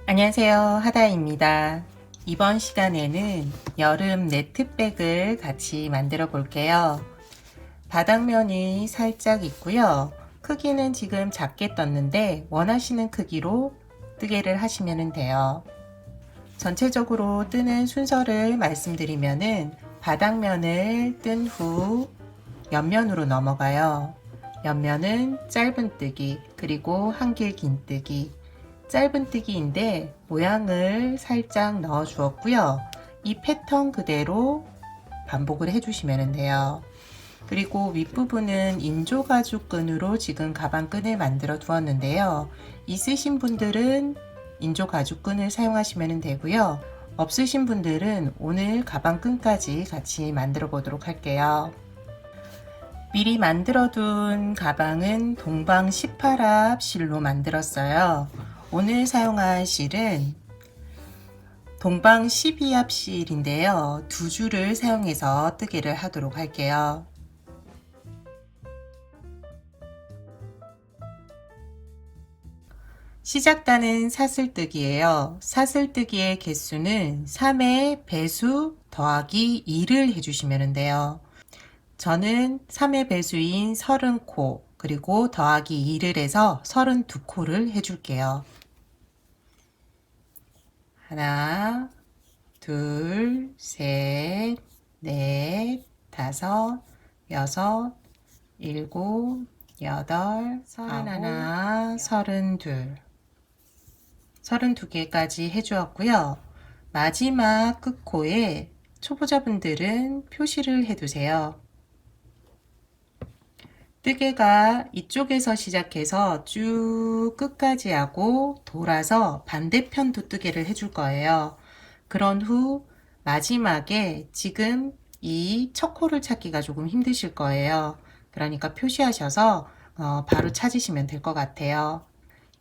안녕하세요. 하다입니다. 이번 시간에는 여름 네트백을 같이 만들어 볼게요. 바닥면이 살짝 있고요. 크기는 지금 작게 떴는데 원하시는 크기로 뜨개를 하시면 돼요. 전체적으로 뜨는 순서를 말씀드리면은 바닥면을 뜬 후 옆면으로 넘어가요. 옆면은 짧은 뜨기, 그리고 한길 긴 뜨기, 짧은 뜨기인데 모양을 살짝 넣어 주었고요. 이 패턴 그대로 반복을 해주시면 돼요. 그리고 윗부분은 인조가죽끈으로 지금 가방끈을 만들어 두었는데요. 있으신 분들은 인조가죽끈을 사용하시면 되고요. 없으신 분들은 오늘 가방끈까지 같이 만들어 보도록 할게요. 미리 만들어둔 가방은 동방 18합 실로 만들었어요. 오늘 사용할 실은 동방 12합 실인데요. 두 줄을 사용해서 뜨개를 하도록 할게요. 시작단은 사슬뜨기예요. 사슬뜨기의 개수는 3의 배수 더하기 2를 해주시면 돼요. 저는 3의 배수인 30코 그리고 더하기 2를 해서 32코를 해줄게요. 하나, 둘, 셋, 넷, 다섯, 여섯, 일곱, 여덟, 서른하나, 서른둘, 32개까지 해주었고요. 마지막 끝코에 초보자분들은 표시를 해두세요. 뜨개가 이쪽에서 시작해서 쭉 끝까지 하고 돌아서 반대편도 뜨개를 해줄 거예요. 그런 후 마지막에 지금 이 첫 코를 찾기가 조금 힘드실 거예요. 그러니까 표시하셔서 바로 찾으시면 될 것 같아요.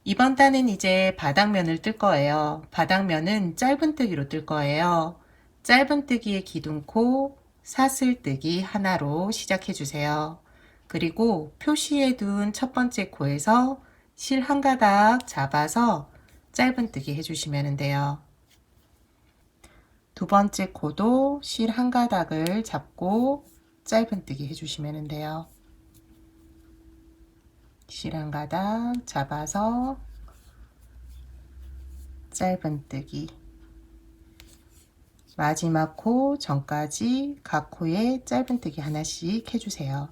이번 단은 이제 바닥면을 뜰 거예요. 바닥면은 짧은 뜨기로 뜰 거예요. 짧은 뜨기의 기둥코, 사슬뜨기 하나로 시작해 주세요. 그리고 표시해 둔 첫 번째 코에서 실 한 가닥 잡아서 짧은 뜨기 해주시면 돼요. 두 번째 코도 실 한 가닥을 잡고 짧은 뜨기 해주시면 돼요. 실 한 가닥 잡아서 짧은 뜨기. 마지막 코 전까지 각 코에 짧은 뜨기 하나씩 해주세요.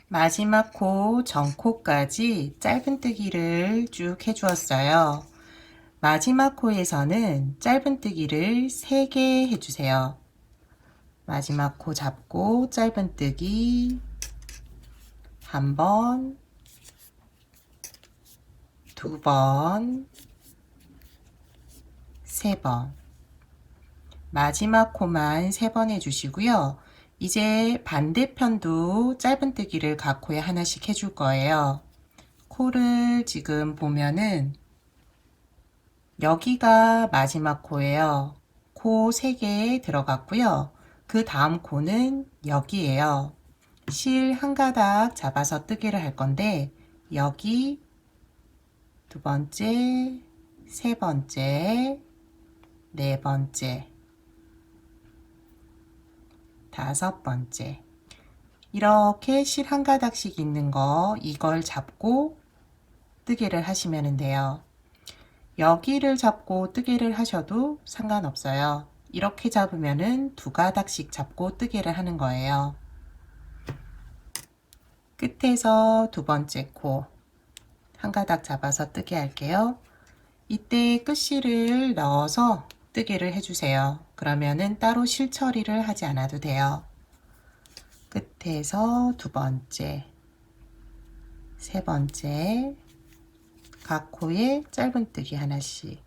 마지막 코 전코까지 짧은 뜨기를 쭉 해주었어요. 마지막 코에서는 짧은 뜨기를 3개 해주세요. 마지막 코 잡고 짧은 뜨기 한 번, 두 번, 세 번. 마지막 코만 3번 해주시고요. 이제 반대편도 짧은 뜨기를 각 코에 하나씩 해줄 거예요. 코를 지금 보면은 여기가 마지막 코예요. 코 3개 들어갔고요. 그 다음 코는 여기에요. 실 한 가닥 잡아서 뜨개를 할 건데 여기 두 번째, 세 번째, 네 번째, 다섯 번째 이렇게 실 한 가닥씩 있는 거 이걸 잡고 뜨개를 하시면 돼요. 여기를 잡고 뜨개를 하셔도 상관없어요. 이렇게 잡으면은 두 가닥씩 잡고 뜨개를 하는 거예요. 끝에서 두 번째 코 한 가닥 잡아서 뜨개 할게요. 이때 끝실을 넣어서 뜨개를 해주세요. 그러면은 따로 실 처리를 하지 않아도 돼요. 끝에서 두 번째, 세 번째, 각 코에 짧은 뜨기 하나씩.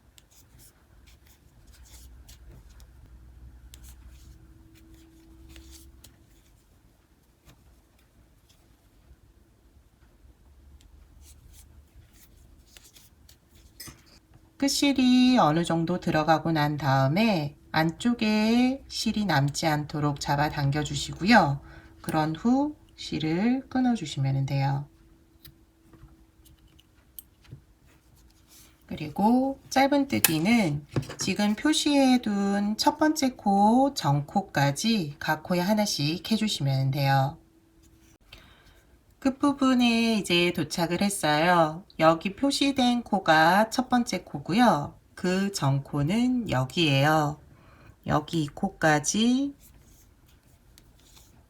끝실이 어느 정도 들어가고 난 다음에 안쪽에 실이 남지 않도록 잡아 당겨 주시고요. 그런 후 실을 끊어 주시면 돼요. 그리고 짧은뜨기는 지금 표시해 둔 첫 번째 코 정코까지 각 코에 하나씩 해주시면 돼요. 끝부분에 이제 도착을 했어요. 여기 표시된 코가 첫 번째 코고요. 그 정코는 여기에요. 여기 이 코까지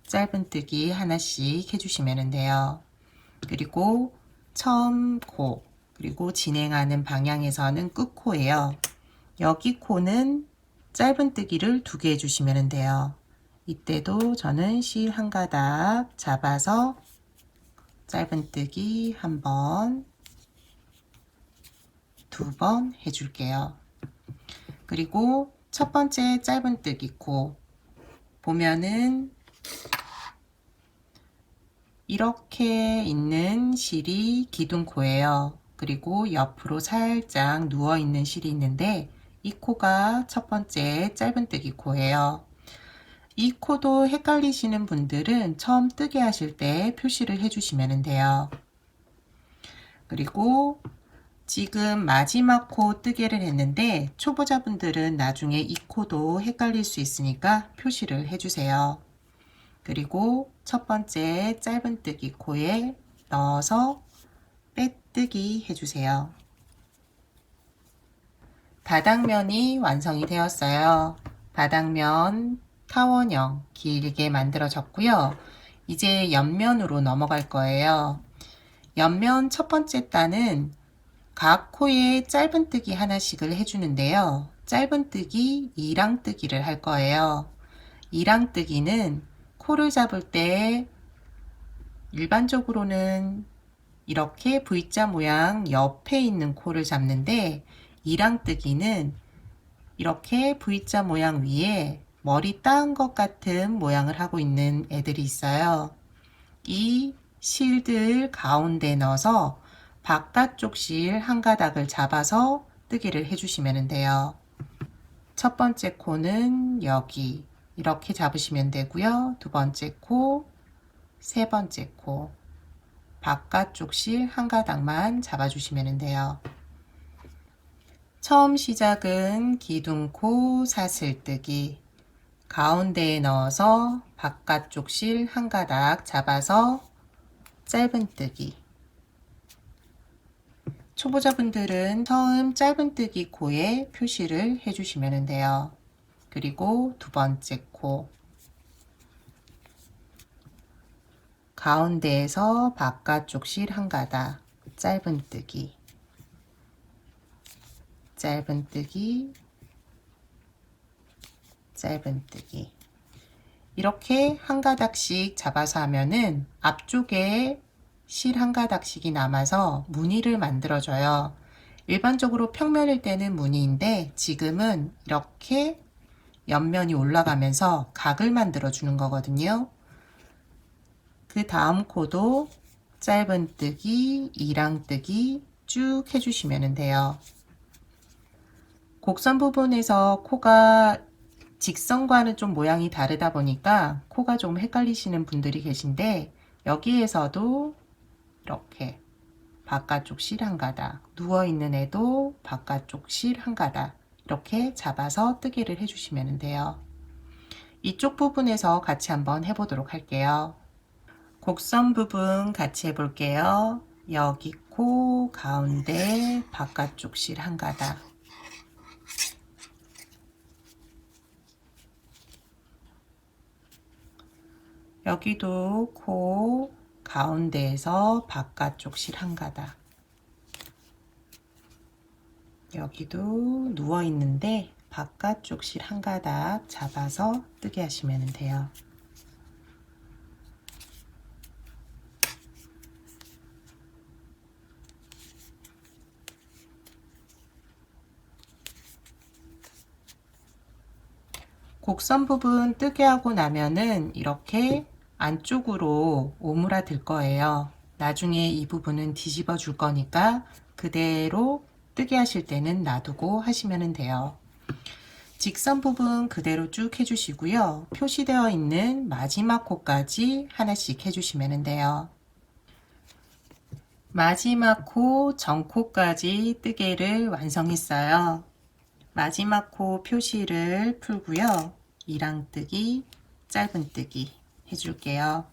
짧은뜨기 하나씩 해주시면 돼요. 그리고 처음 코, 그리고 진행하는 방향에서는 끝코예요. 여기 코는 짧은뜨기를 2개 해주시면 돼요. 이때도 저는 실 한 가닥 잡아서 짧은뜨기 1번, 2번 해줄게요. 그리고 첫 번째 짧은뜨기 코 보면은 이렇게 있는 실이 기둥코예요. 그리고 옆으로 살짝 누워있는 실이 있는데 이 코가 첫 번째 짧은뜨기 코예요. 이 코도 헷갈리시는 분들은 처음 뜨게 하실 때 표시를 해주시면 돼요. 그리고 지금 마지막 코 뜨개를 했는데 초보자분들은 나중에 이 코도 헷갈릴 수 있으니까 표시를 해주세요. 그리고 첫 번째 짧은뜨기 코에 넣어서 빼뜨기 해주세요. 바닥면이 완성이 되었어요. 바닥면 타원형 길게 만들어졌고요. 이제 옆면으로 넘어갈 거예요. 옆면 첫 번째 단은 각 코에 짧은뜨기 하나씩을 해주는데요. 짧은뜨기 2랑뜨기를 할 거예요. 2랑뜨기는 코를 잡을 때 일반적으로는 이렇게 V자 모양 옆에 있는 코를 잡는데 2랑뜨기는 이렇게 V자 모양 위에 머리 따은 것 같은 모양을 하고 있는 애들이 있어요. 이 실들 가운데 넣어서 바깥쪽 실 한 가닥을 잡아서 뜨기를 해주시면 돼요. 첫 번째 코는 여기 이렇게 잡으시면 되고요. 두 번째 코, 세 번째 코 바깥쪽 실 한 가닥만 잡아주시면 돼요. 처음 시작은 기둥코 사슬뜨기 가운데에 넣어서 바깥쪽 실 한 가닥 잡아서 짧은뜨기. 초보자분들은 처음 짧은뜨기 코에 표시를 해주시면 돼요. 그리고 두 번째 코 가운데에서 바깥쪽 실 한 가닥 짧은뜨기, 짧은뜨기, 짧은뜨기. 이렇게 한 가닥씩 잡아서 하면은 앞쪽에 실 한 가닥씩이 남아서 무늬를 만들어줘요. 일반적으로 평면일 때는 무늬인데 지금은 이렇게 옆면이 올라가면서 각을 만들어 주는 거거든요. 그 다음 코도 짧은뜨기, 2랑뜨기 쭉 해주시면 돼요. 곡선 부분에서 코가 직선과는 좀 모양이 다르다 보니까 코가 좀 헷갈리시는 분들이 계신데 여기에서도 이렇게 바깥쪽 실 한 가닥, 누워있는 애도 바깥쪽 실 한 가닥 이렇게 잡아서 뜨개를 해주시면 돼요. 이쪽 부분에서 같이 한번 해보도록 할게요. 곡선 부분 같이 해볼게요. 여기 코 가운데 바깥쪽 실 한 가닥, 여기도 코 가운데에서 바깥쪽 실 한 가닥, 여기도 누워 있는데 바깥쪽 실 한 가닥 잡아서 뜨게 하시면 돼요. 곡선 부분 뜨게 하고 나면은 이렇게 안쪽으로 오므라들 거예요. 나중에 이 부분은 뒤집어 줄 거니까 그대로 뜨게 하실 때는 놔두고 하시면 돼요. 직선 부분 그대로 쭉 해주시고요. 표시되어 있는 마지막 코까지 하나씩 해주시면 돼요. 마지막 코 전코까지 뜨개를 완성했어요. 마지막 코 표시를 풀고요. 이랑뜨기, 짧은뜨기 해줄게요.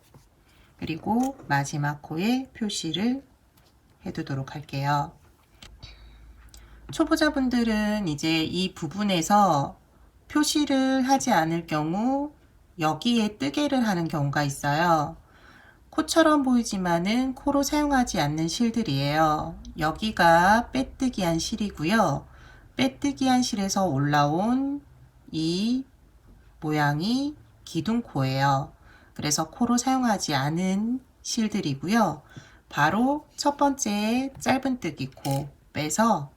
그리고 마지막 코에 표시를 해두도록 할게요. 초보자분들은 이제 이 부분에서 표시를 하지 않을 경우 여기에 뜨개를 하는 경우가 있어요. 코처럼 보이지만은 코로 사용하지 않는 실들이에요. 여기가 빼뜨기한 실이고요. 빼뜨기한 실에서 올라온 이 모양이 기둥코예요. 그래서 코로 사용하지 않은 실들이고요. 바로 첫 번째 짧은뜨기 코 빼서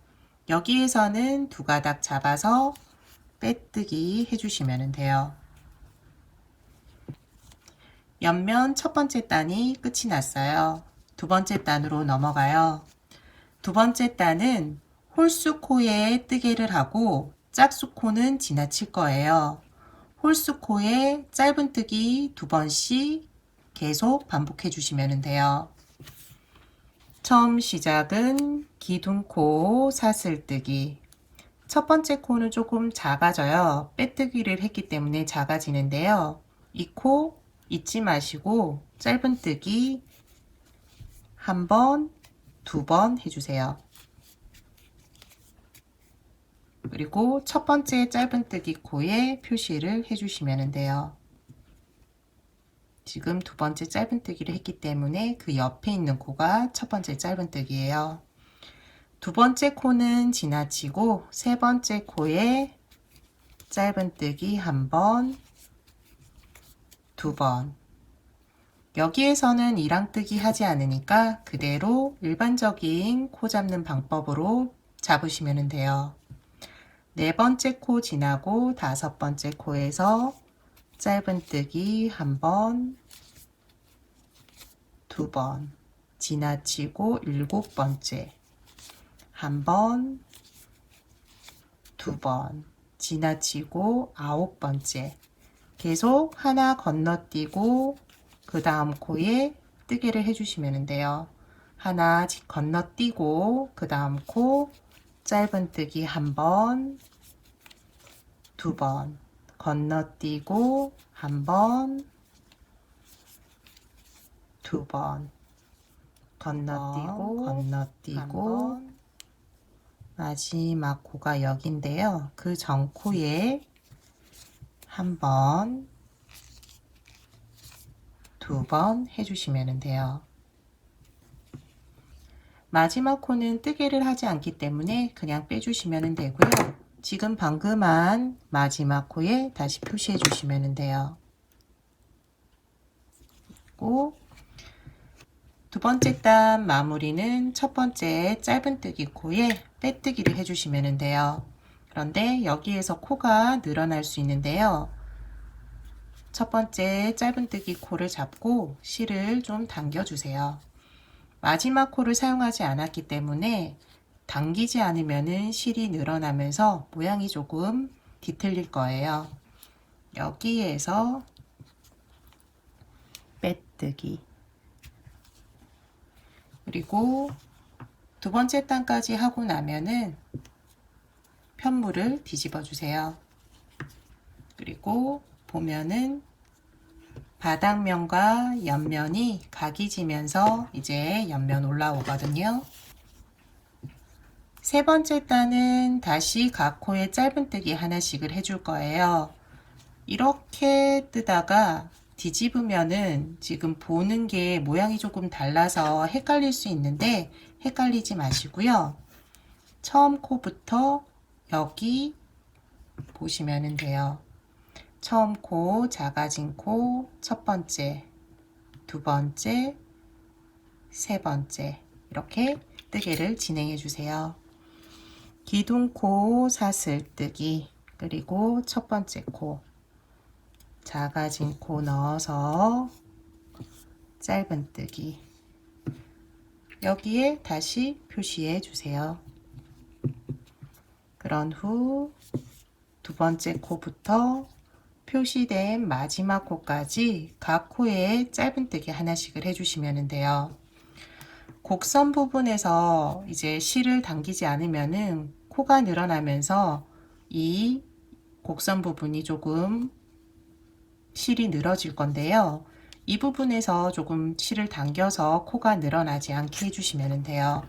여기에서는 두 가닥 잡아서 빼뜨기 해주시면 돼요. 옆면 첫 번째 단이 끝이 났어요. 두 번째 단으로 넘어가요. 두 번째 단은 홀수코에 뜨개를 하고 짝수코는 지나칠 거예요. 홀수코에 짧은뜨기 두 번씩 계속 반복해 주시면 돼요. 처음 시작은 기둥코 사슬뜨기. 첫 번째 코는 조금 작아져요. 빼뜨기를 했기 때문에 작아지는데요. 이 코 잊지 마시고 짧은뜨기 한 번, 두 번 해주세요. 그리고 첫 번째 짧은뜨기 코에 표시를 해주시면 돼요. 지금 두 번째 짧은뜨기를 했기 때문에 그 옆에 있는 코가 첫 번째 짧은뜨기예요. 두 번째 코는 지나치고 세 번째 코에 짧은뜨기 한 번, 두 번. 여기에서는 이랑뜨기 하지 않으니까 그대로 일반적인 코 잡는 방법으로 잡으시면 돼요. 네 번째 코 지나고 다섯 번째 코에서 짧은뜨기 한 번, 두 번, 지나치고 일곱 번째 한 번, 두 번, 지나치고 아홉 번째 계속 하나 건너뛰고 그 다음 코에 뜨개를 해주시면 돼요. 하나 건너뛰고 그 다음 코 짧은뜨기 한 번, 두 번, 건너뛰고 한 번, 두 번, 건너뛰고 마지막 코가 여기인데요. 그 전 코에 한 번, 두 번 해주시면 돼요. 마지막 코는 뜨개를 하지 않기 때문에 그냥 빼주시면 되고요. 지금 방금 한 마지막 코에 다시 표시해 주시면 돼요. 그리고 두 번째 단 마무리는 첫 번째 짧은뜨기 코에 빼뜨기를 해주시면 돼요. 그런데 여기에서 코가 늘어날 수 있는데요. 첫 번째 짧은뜨기 코를 잡고 실을 좀 당겨주세요. 마지막 코를 사용하지 않았기 때문에 당기지 않으면 실이 늘어나면서 모양이 조금 뒤틀릴 거예요. 여기에서 빼뜨기. 그리고 두 번째 단까지 하고 나면은 편물을 뒤집어 주세요. 그리고 보면은 바닥면과 옆면이 각이 지면서 이제 옆면 올라오거든요. 세 번째 단은 다시 각 코에 짧은뜨기 하나씩을 해줄 거예요. 이렇게 뜨다가 뒤집으면은 지금 보는 게 모양이 조금 달라서 헷갈릴 수 있는데 헷갈리지 마시고요. 처음 코부터 여기 보시면 돼요. 처음 코, 작아진 코, 첫 번째, 두 번째, 세 번째 이렇게 뜨개를 진행해 주세요. 기둥코 사슬뜨기, 그리고 첫 번째 코, 작아진 코 넣어서 짧은뜨기, 여기에 다시 표시해 주세요. 그런 후 두 번째 코부터 표시된 마지막 코까지 각 코에 짧은뜨기 하나씩을 해주시면 돼요. 곡선 부분에서 이제 실을 당기지 않으면은 코가 늘어나면서 이 곡선 부분이 조금 실이 늘어질 건데요. 이 부분에서 조금 실을 당겨서 코가 늘어나지 않게 해주시면 돼요.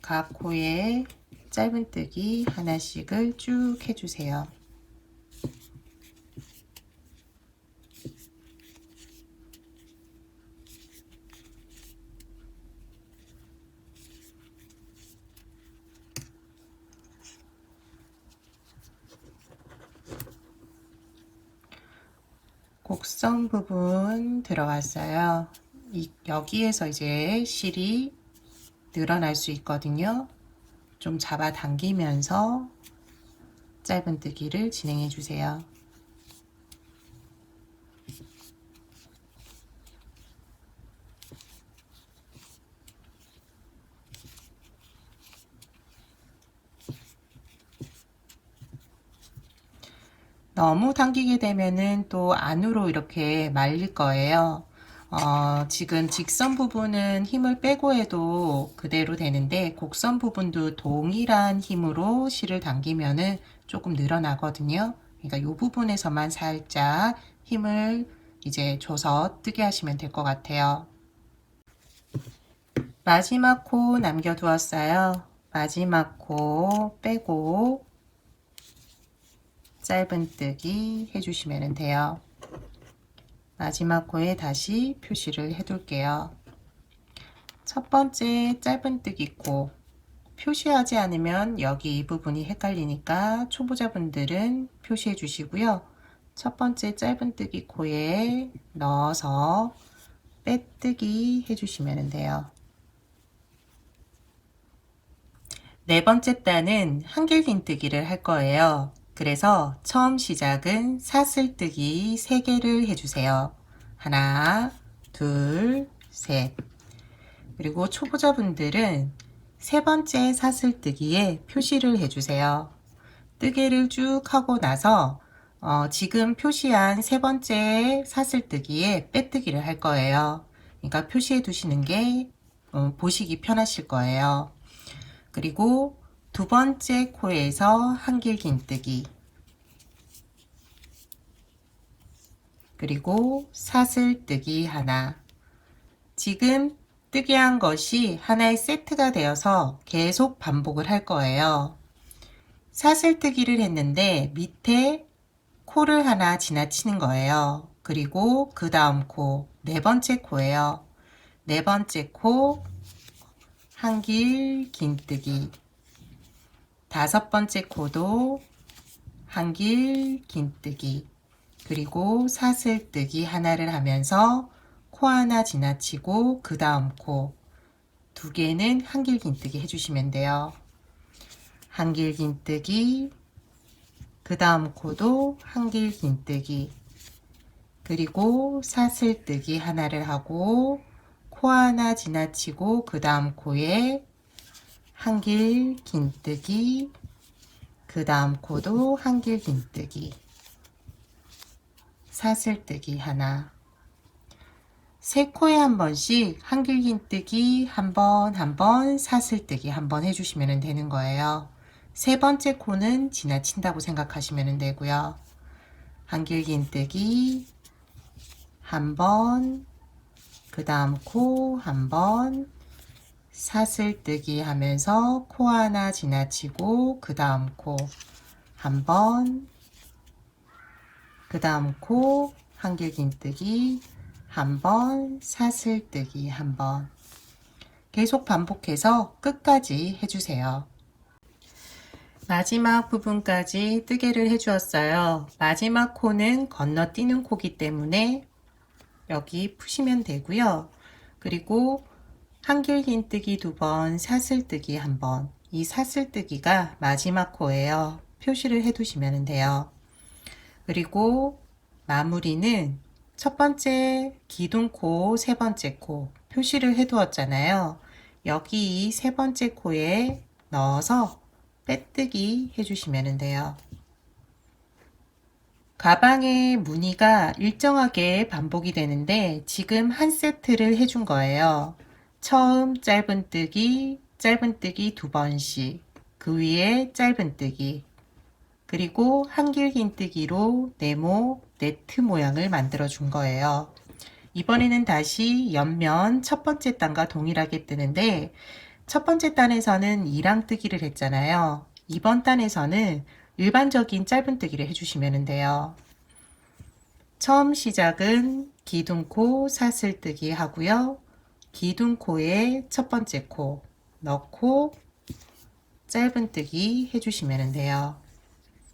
각 코에 짧은뜨기 하나씩을 쭉 해주세요. 곡선 부분 들어왔어요. 여기에서 이제 실이 늘어날 수 있거든요. 좀 잡아당기면서 짧은뜨기를 진행해 주세요. 너무 당기게 되면은 또 안으로 이렇게 말릴 거예요. 지금 직선 부분은 힘을 빼고 해도 그대로 되는데 곡선 부분도 동일한 힘으로 실을 당기면은 조금 늘어나거든요. 그러니까 이 부분에서만 살짝 힘을 이제 줘서 뜨게 하시면 될 것 같아요. 마지막 코 남겨두었어요. 마지막 코 빼고 짧은뜨기 해주시면 돼요. 마지막 코에 다시 표시를 해둘게요. 첫 번째 짧은뜨기 코 표시하지 않으면 여기 이 부분이 헷갈리니까 초보자분들은 표시해 주시고요. 첫 번째 짧은뜨기 코에 넣어서 빼뜨기 해주시면 돼요. 네 번째 단은 한길긴뜨기를 할 거예요. 그래서 처음 시작은 사슬뜨기 3개를 해주세요. 하나, 둘, 셋. 그리고 초보자분들은 세 번째 사슬뜨기에 표시를 해주세요. 뜨개를 쭉 하고 나서 지금 표시한 세 번째 사슬뜨기에 빼뜨기를 할 거예요. 그러니까 표시해 두시는 게 보시기 편하실 거예요. 그리고 두 번째 코에서 한길긴뜨기, 그리고 사슬뜨기 하나. 지금 뜨개한 것이 하나의 세트가 되어서 계속 반복을 할 거예요. 사슬뜨기를 했는데 밑에 코를 하나 지나치는 거예요. 그리고 그 다음 코, 네 번째 코예요. 네 번째 코 한길긴뜨기, 다섯 번째 코도 한길긴뜨기, 그리고 사슬뜨기 하나를 하면서 코 하나 지나치고 그 다음 코 두 개는 한길긴뜨기 해주시면 돼요. 한길긴뜨기, 그 다음 코도 한길긴뜨기, 그리고 사슬뜨기 하나를 하고 코 하나 지나치고 그 다음 코에 한길긴뜨기, 그 다음 코도 한길긴뜨기, 사슬뜨기 하나. 세 코에 한 번씩 한길긴뜨기 한 번, 사슬뜨기 한 번 해주시면 되는 거예요. 세 번째 코는 지나친다고 생각하시면 되고요. 한길긴뜨기 한 번, 그 다음 코 한 번, 사슬뜨기 하면서 코 하나 지나치고 그 다음 코 한 번, 그 다음 코 한길긴뜨기 한 번, 사슬뜨기 한 번. 계속 반복해서 끝까지 해주세요. 마지막 부분까지 뜨개를 해주었어요. 마지막 코는 건너뛰는 코기 때문에 여기 푸시면 되고요. 그리고 한길긴뜨기 두 번, 사슬뜨기 한 번. 이 사슬뜨기가 마지막 코예요. 표시를 해두시면 돼요. 그리고 마무리는 첫 번째 기둥코, 세 번째 코 표시를 해두었잖아요. 여기 세 번째 코에 넣어서 빼뜨기 해주시면 돼요. 가방의 무늬가 일정하게 반복이 되는데 지금 한 세트를 해준 거예요. 처음 짧은뜨기 두 번씩, 그 위에 짧은뜨기, 그리고 한길긴뜨기로 네모 네트 모양을 만들어 준 거예요. 이번에는 다시 옆면 첫 번째 단과 동일하게 뜨는데 첫 번째 단에서는 2랑뜨기를 했잖아요. 이번 단에서는 일반적인 짧은뜨기를 해주시면 돼요. 처음 시작은 기둥코 사슬뜨기 하고요. 기둥코에 첫 번째 코 넣고 짧은뜨기 해주시면 돼요.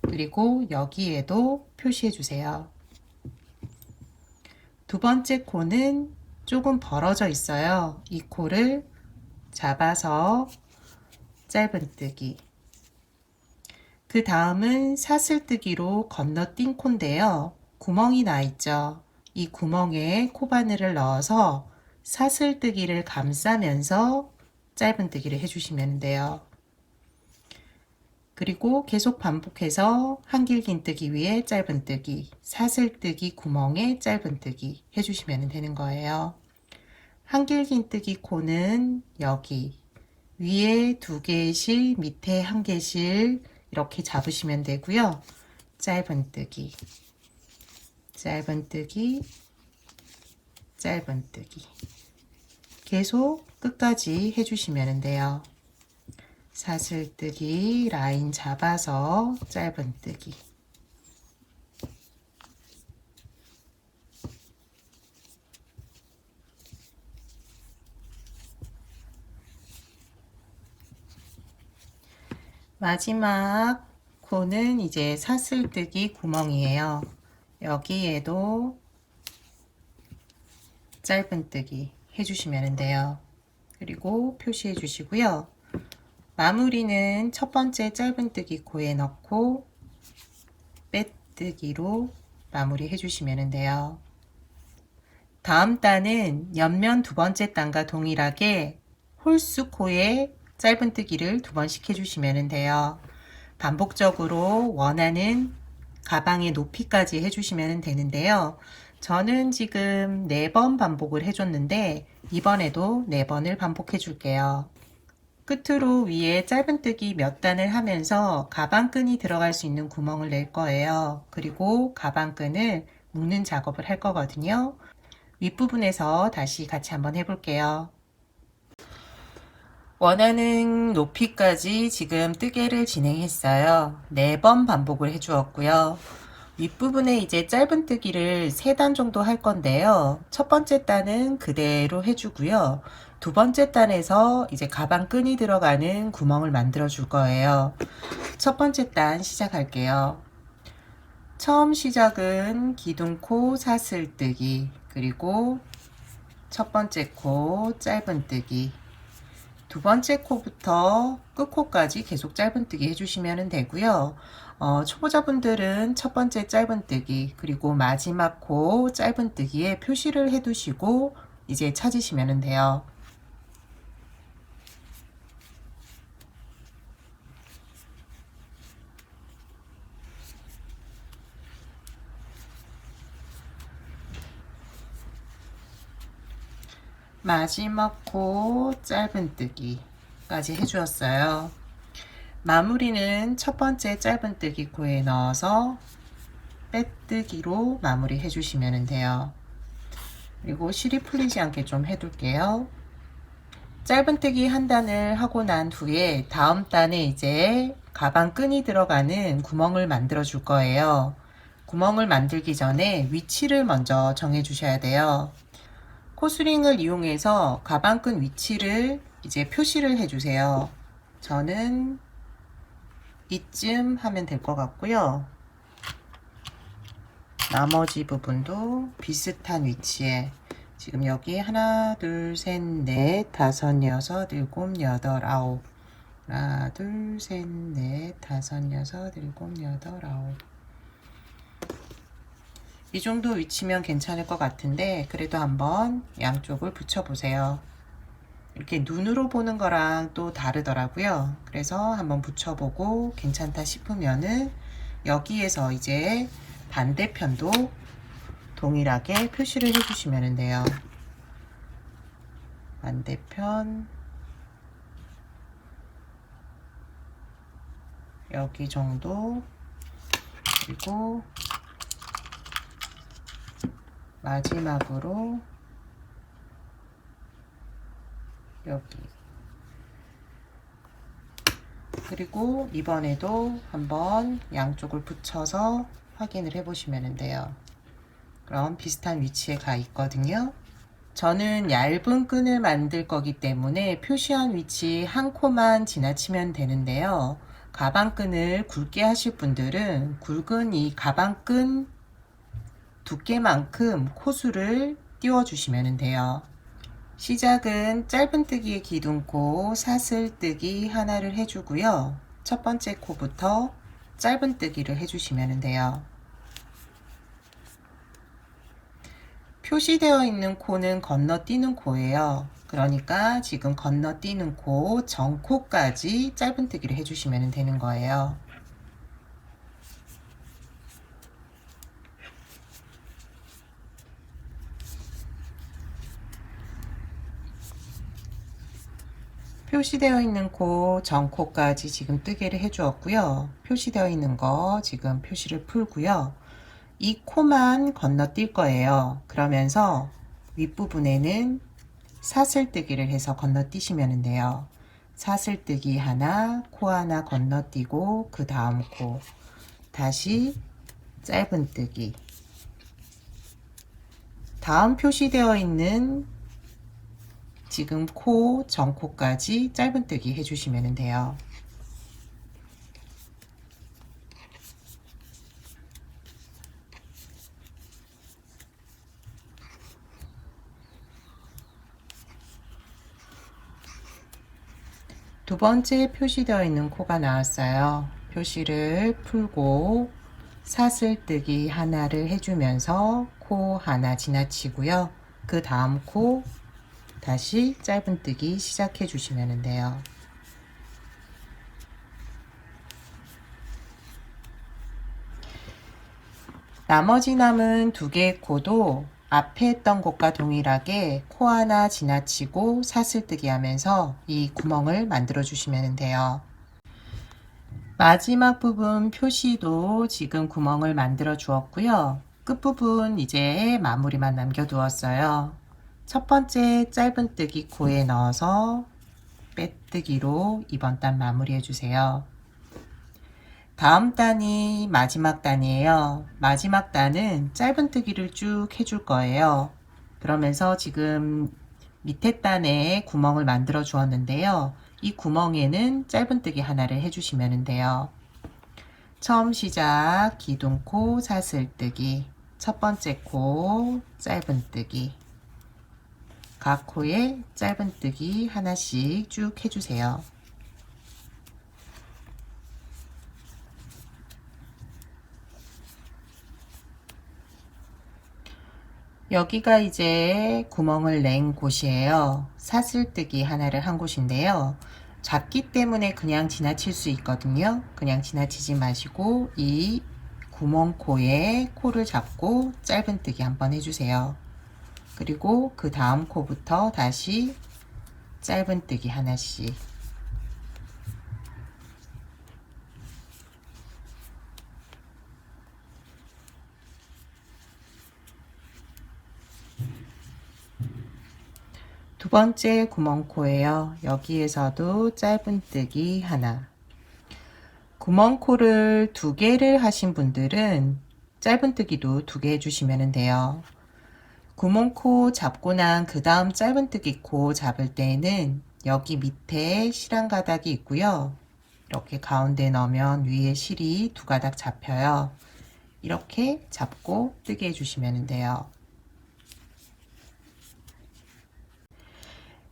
그리고 여기에도 표시해 주세요. 두 번째 코는 조금 벌어져 있어요. 이 코를 잡아서 짧은뜨기. 그 다음은 사슬뜨기로 건너뛴 코인데요. 구멍이 나 있죠. 이 구멍에 코바늘을 넣어서 사슬뜨기를 감싸면서 짧은뜨기를 해주시면 돼요. 그리고 계속 반복해서 한길긴뜨기 위에 짧은뜨기, 사슬뜨기 구멍에 짧은뜨기 해주시면 되는 거예요. 한길긴뜨기 코는 여기 위에 2개실, 밑에 1개실 이렇게 잡으시면 되고요. 짧은뜨기, 짧은뜨기, 짧은뜨기 계속 끝까지 해주시면 돼요. 사슬뜨기, 라인 잡아서 짧은뜨기. 마지막 코는 이제 사슬뜨기 구멍이에요. 여기에도 짧은뜨기 해주시면 돼요. 그리고 표시해 주시고요. 마무리는 첫 번째 짧은뜨기 코에 넣고 빼뜨기로 마무리 해주시면 돼요. 다음 단은 옆면 두 번째 단과 동일하게 홀수 코에 짧은뜨기를 2번씩 해주시면 돼요. 반복적으로 원하는 가방의 높이까지 해주시면 되는데요. 저는 지금 4번 반복을 해줬는데 이번에도 4번을 반복해 줄게요. 끝으로 위에 짧은뜨기 몇 단을 하면서 가방끈이 들어갈 수 있는 구멍을 낼 거예요. 그리고 가방끈을 묶는 작업을 할 거거든요. 윗부분에서 다시 같이 한번 해볼게요. 원하는 높이까지 지금 뜨개를 진행했어요. 4번 반복을 해주었고요. 윗부분에 이제 짧은뜨기를 3단 정도 할 건데요. 첫 번째 단은 그대로 해주고요. 두 번째 단에서 이제 가방끈이 들어가는 구멍을 만들어 줄 거예요. 첫 번째 단 시작할게요. 처음 시작은 기둥코 사슬뜨기, 그리고 첫 번째 코 짧은뜨기, 두 번째 코부터 끝코까지 계속 짧은뜨기 해주시면 되고요. 초보자분들은 첫 번째 짧은뜨기 그리고 마지막 코 짧은뜨기에 표시를 해두시고 이제 찾으시면 돼요. 마지막 코 짧은뜨기까지 해주었어요. 마무리는 첫 번째 짧은뜨기 코에 넣어서 빼뜨기로 마무리 해주시면 돼요. 그리고 실이 풀리지 않게 좀 해둘게요. 짧은뜨기 한 단을 하고 난 후에 다음 단에 이제 가방끈이 들어가는 구멍을 만들어 줄 거예요. 구멍을 만들기 전에 위치를 먼저 정해 주셔야 돼요. 코스링을 이용해서 가방끈 위치를 이제 표시를 해 주세요. 저는 이쯤 하면 될 것 같고요. 나머지 부분도 비슷한 위치에 지금 여기 하나, 둘, 셋, 넷, 다섯, 여섯, 일곱, 여덟, 아홉. 하나, 둘, 셋, 넷, 다섯, 여섯, 일곱, 여덟, 아홉. 이 정도 위치면 괜찮을 것 같은데 그래도 한번 양쪽을 붙여 보세요. 이렇게 눈으로 보는 거랑 또 다르더라고요. 그래서 한번 붙여보고 괜찮다 싶으면은 여기에서 이제 반대편도 동일하게 표시를 해주시면 돼요. 반대편 여기 정도, 그리고 마지막으로 여기, 그리고 이번에도 한번 양쪽을 붙여서 확인을 해 보시면 돼요. 그럼 비슷한 위치에 가 있거든요. 저는 얇은 끈을 만들 거기 때문에 표시한 위치 한 코만 지나치면 되는데요. 가방끈을 굵게 하실 분들은 굵은 이 가방끈 두께만큼 코수를 띄워 주시면 돼요. 시작은 짧은뜨기의 기둥코 사슬뜨기 하나를 해주고요. 첫 번째 코부터 짧은뜨기를 해주시면 돼요. 표시되어 있는 코는 건너뛰는 코예요. 그러니까 지금 건너뛰는 코 전코까지 짧은뜨기를 해주시면 되는 거예요. 표시되어 있는 코 전코까지 지금 뜨개를 해 주었고요. 표시되어 있는 거 지금 표시를 풀고요. 이 코만 건너뛸 거예요. 그러면서 윗부분에는 사슬뜨기를 해서 건너뛰시면 돼요. 사슬뜨기 하나, 코 하나 건너뛰고 그 다음 코 다시 짧은뜨기, 다음 표시되어 있는 지금 코 전코까지 짧은뜨기 해주시면 돼요. 두 번째 표시되어 있는 코가 나왔어요. 표시를 풀고 사슬뜨기 하나를 해주면서 코 하나 지나치고요. 그 다음 코 다시 짧은뜨기 시작해 주시면 돼요. 나머지 남은 두 개의 코도 앞에 했던 것과 동일하게 코 하나 지나치고 사슬뜨기 하면서 이 구멍을 만들어 주시면 돼요. 마지막 부분 표시도 지금 구멍을 만들어 주었고요. 끝부분 이제 마무리만 남겨 두었어요. 첫 번째 짧은뜨기 코에 넣어서 빼뜨기로 이번 단 마무리해 주세요. 다음 단이 마지막 단이에요. 마지막 단은 짧은뜨기를 쭉 해줄 거예요. 그러면서 지금 밑에 단에 구멍을 만들어 주었는데요. 이 구멍에는 짧은뜨기 하나를 해주시면 돼요. 처음 시작 기둥코 사슬뜨기, 첫 번째 코 짧은뜨기, 각 코에 짧은뜨기 하나씩 쭉 해주세요. 여기가 이제 구멍을 낸 곳이에요. 사슬뜨기 하나를 한 곳인데요. 작기 때문에 그냥 지나칠 수 있거든요. 그냥 지나치지 마시고 이 구멍코에 코를 잡고 짧은뜨기 한번 해주세요. 그리고 그 다음 코부터 다시 짧은뜨기 하나씩, 두 번째 구멍코예요. 여기에서도 짧은뜨기 하나. 구멍코를 두 개를 하신 분들은 짧은뜨기도 두 개 해주시면 돼요. 구멍코 잡고 난 그 다음 짧은뜨기 코 잡을 때에는 여기 밑에 실 한 가닥이 있고요. 이렇게 가운데 넣으면 위에 실이 두 가닥 잡혀요. 이렇게 잡고 뜨게 해주시면 돼요.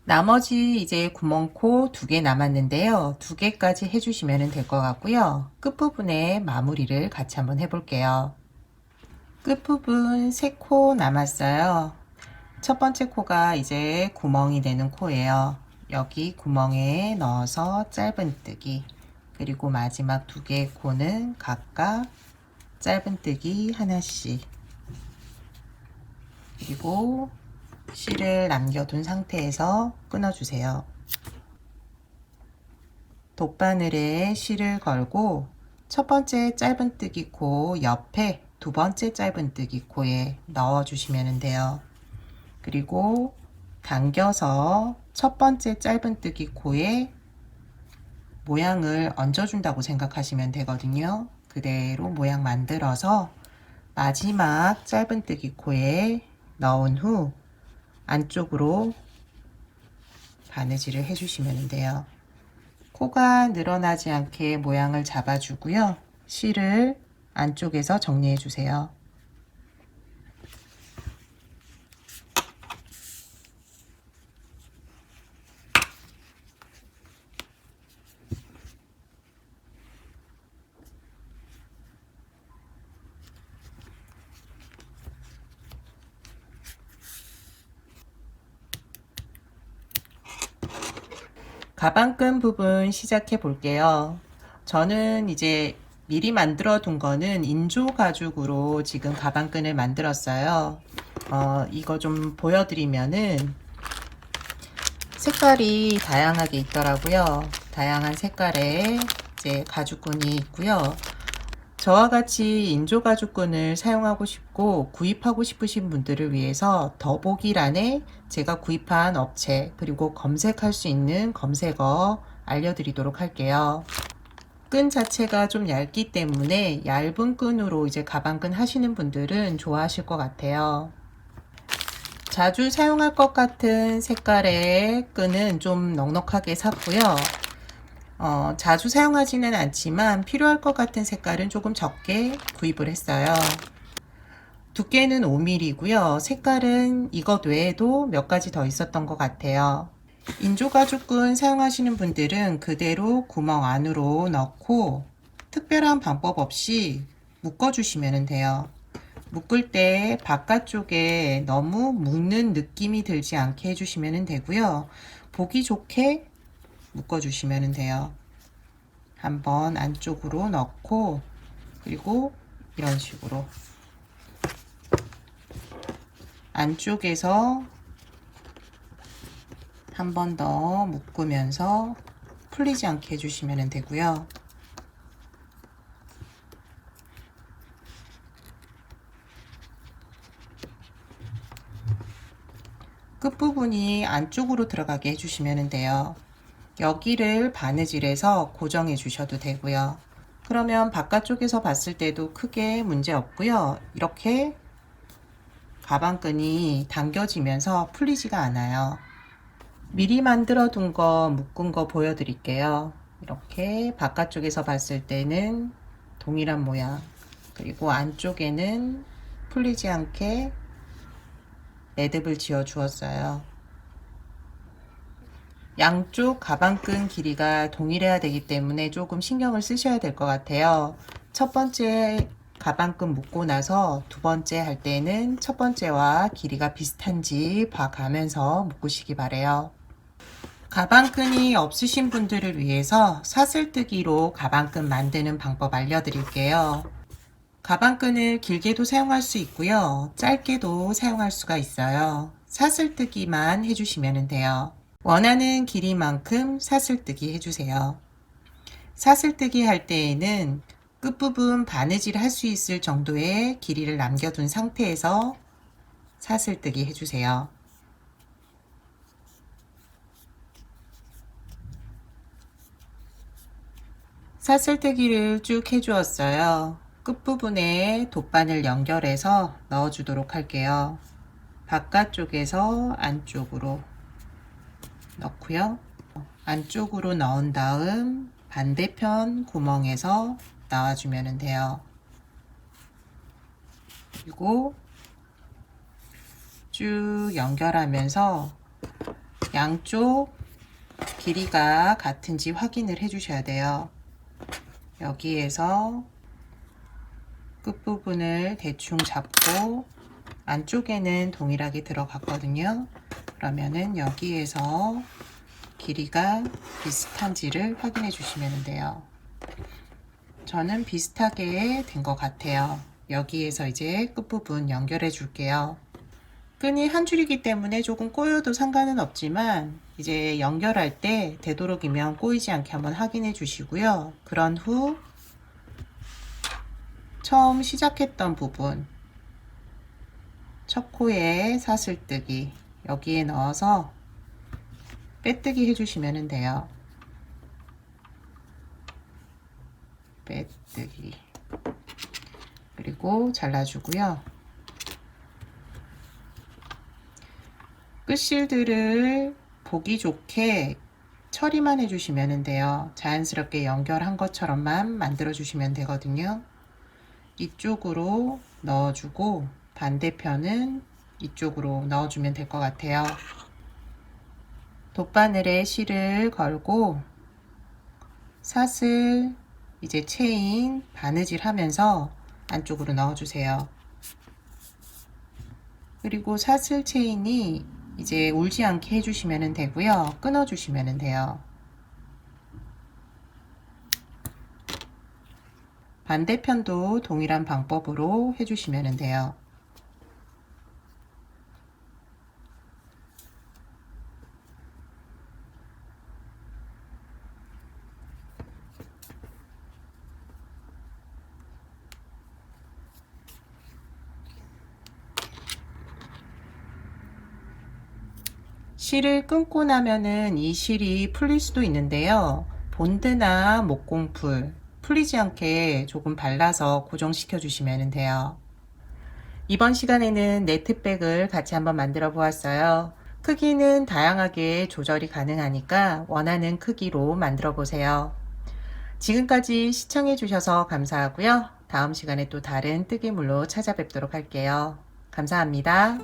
나머지 이제 구멍코 두 개 남았는데요. 두 개까지 해주시면 될 것 같고요. 끝부분에 마무리를 같이 한번 해볼게요. 끝부분 세 코 남았어요. 첫 번째 코가 이제 구멍이 되는 코예요. 여기 구멍에 넣어서 짧은뜨기, 그리고 마지막 두 개의 코는 각각 짧은뜨기 하나씩, 그리고 실을 남겨둔 상태에서 끊어주세요. 돗바늘에 실을 걸고 첫 번째 짧은뜨기 코 옆에 두 번째 짧은뜨기 코에 넣어주시면 돼요. 그리고 당겨서 첫 번째 짧은뜨기 코에 모양을 얹어준다고 생각하시면 되거든요. 그대로 모양 만들어서 마지막 짧은뜨기 코에 넣은 후 안쪽으로 바느질을 해주시면 돼요. 코가 늘어나지 않게 모양을 잡아주고요. 실을 안쪽에서 정리해 주세요. 가방끈 부분 시작해 볼게요. 저는 이제 미리 만들어 둔 거는 인조 가죽으로 지금 가방끈을 만들었어요. 이거 좀 보여드리면은 색깔이 다양하게 있더라고요. 다양한 색깔의 이제 가죽끈이 있고요. 저와 같이 인조 가죽끈을 사용하고 싶고 구입하고 싶으신 분들을 위해서 더보기란에 제가 구입한 업체 그리고 검색할 수 있는 검색어 알려드리도록 할게요. 끈 자체가 좀 얇기 때문에 얇은 끈으로 이제 가방끈 하시는 분들은 좋아하실 것 같아요. 자주 사용할 것 같은 색깔의 끈은 좀 넉넉하게 샀고요. 자주 사용하지는 않지만 필요할 것 같은 색깔은 조금 적게 구입을 했어요. 두께는 5mm고요. 색깔은 이것 외에도 몇 가지 더 있었던 것 같아요. 인조 가죽끈 사용하시는 분들은 그대로 구멍 안으로 넣고 특별한 방법 없이 묶어주시면 돼요. 묶을 때 바깥쪽에 너무 묶는 느낌이 들지 않게 해주시면 되고요. 보기 좋게 묶어주시면 돼요. 한번 안쪽으로 넣고 그리고 이런 식으로 안쪽에서 한 번 더 묶으면서 풀리지 않게 해주시면 되고요. 끝부분이 안쪽으로 들어가게 해주시면 돼요. 여기를 바느질해서 고정해 주셔도 되고요. 그러면 바깥쪽에서 봤을 때도 크게 문제 없고요. 이렇게 가방끈이 당겨지면서 풀리지가 않아요. 미리 만들어 둔 거 묶은 거 보여드릴게요. 이렇게 바깥쪽에서 봤을 때는 동일한 모양, 그리고 안쪽에는 풀리지 않게 매듭을 지어 주었어요. 양쪽 가방끈 길이가 동일해야 되기 때문에 조금 신경을 쓰셔야 될 것 같아요. 첫 번째 가방끈 묶고 나서 두 번째 할 때는 첫 번째와 길이가 비슷한지 봐가면서 묶으시기 바래요. 가방끈이 없으신 분들을 위해서 사슬뜨기로 가방끈 만드는 방법 알려드릴게요. 가방끈을 길게도 사용할 수 있고요. 짧게도 사용할 수가 있어요. 사슬뜨기만 해주시면 돼요. 원하는 길이만큼 사슬뜨기 해주세요. 사슬뜨기 할 때에는 끝부분 바느질 할 수 있을 정도의 길이를 남겨둔 상태에서 사슬뜨기 해주세요. 사슬뜨기를 쭉 해주었어요. 끝부분에 돗바늘 연결해서 넣어주도록 할게요. 바깥쪽에서 안쪽으로 넣고요. 안쪽으로 넣은 다음 반대편 구멍에서 나와주면 돼요. 그리고 쭉 연결하면서 양쪽 길이가 같은지 확인을 해 주셔야 돼요. 여기에서 끝부분을 대충 잡고 안쪽에는 동일하게 들어갔거든요. 그러면은 여기에서 길이가 비슷한지를 확인해 주시면 돼요. 저는 비슷하게 된 것 같아요. 여기에서 이제 끝부분 연결해 줄게요. 끈이 한 줄이기 때문에 조금 꼬여도 상관은 없지만 이제 연결할 때 되도록이면 꼬이지 않게 한번 확인해 주시고요. 그런 후 처음 시작했던 부분 첫 코에 사슬뜨기 여기에 넣어서 빼뜨기 해주시면 돼요. 빼뜨기 그리고 잘라주고요. 끝실들을 보기 좋게 처리만 해주시면 돼요. 자연스럽게 연결한 것처럼만 만들어 주시면 되거든요. 이쪽으로 넣어주고 반대편은 이쪽으로 넣어주면 될 것 같아요. 돗바늘에 실을 걸고 사슬 이제 체인 바느질 하면서 안쪽으로 넣어주세요. 그리고 사슬 체인이 이제 울지 않게 해주시면 되고요. 끊어주시면 돼요. 반대편도 동일한 방법으로 해주시면 돼요. 실을 끊고 나면은 이 실이 풀릴 수도 있는데요. 본드나 목공풀 풀리지 않게 조금 발라서 고정시켜 주시면 돼요. 이번 시간에는 네트백을 같이 한번 만들어 보았어요. 크기는 다양하게 조절이 가능하니까 원하는 크기로 만들어 보세요. 지금까지 시청해 주셔서 감사하고요. 다음 시간에 또 다른 뜨개물로 찾아뵙도록 할게요. 감사합니다.